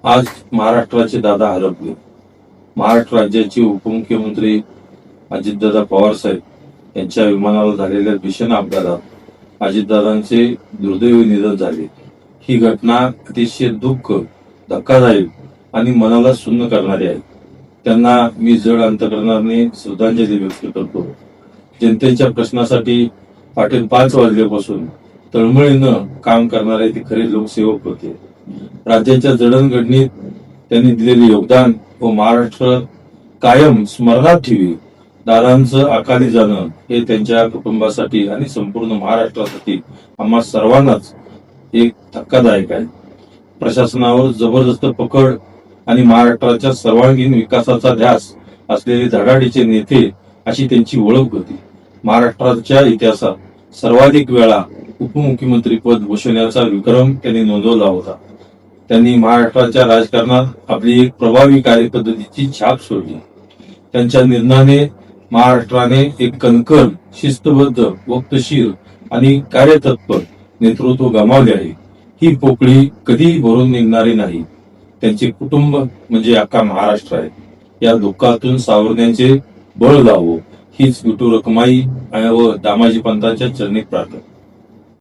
आज महाराष्ट्राचे दादा हरपले. महाराष्ट्र राज्याचे उपमुख्यमंत्री अजितदादा पवार साहेब यांच्या विमानावर झालेल्या भीषण अपघातात अजितदादांचे दुर्दैवी निधन झाले. ही घटना अतिशय दुःख, धक्कादायक आणि मनाला सुन्न करणारी आहे. त्यांना मी जड अंतकरणाने श्रद्धांजली व्यक्त करतो. जनतेच्या प्रश्नासाठी पाटील 5 वाजल्यापासून तळमळीनं काम करणारे ते खरे लोकसेवक होते. राज्याच्या जडणघडणीत त्यांनी दिलेले योगदान व महाराष्ट्र कायम स्मरणात ठेवी. दादांचं अकाली जाणं हे त्यांच्या कुटुंबासाठी आणि संपूर्ण महाराष्ट्रासाठी आम्हा सर्वांनाच एक धक्कादायक आहे. प्रशासनावर जबरदस्त पकड आणि महाराष्ट्राच्या सर्वांगीण विकासाचा ध्यास असलेले धडाडीचे नेते अशी त्यांची ओळख होती. महाराष्ट्राच्या इतिहासात सर्वाधिक वेळा उपमुख्यमंत्री पद भूषवण्याचा विक्रम त्यांनी नोंदवला होता. त्यांनी महाराष्ट्राच्या राजकारणात आपली एक प्रभावी कार्यपद्धतीची छाप सोडली. त्यांच्या निर्णयाने महाराष्ट्राने एक कणखर, शिस्तबद्ध, वक्तशीर आणि कार्यतत्पर नेतृत्व गमावले आहे. ही पोकळी कधीही भरून निघणारी नाही. त्यांचे कुटुंब म्हणजे अख्खा महाराष्ट्र आहे. या दुःखातून सावरण्याचे बळ लावो हीच विठू रखुमाई व दामाजी पंतांच्या चरणी प्रार्थना.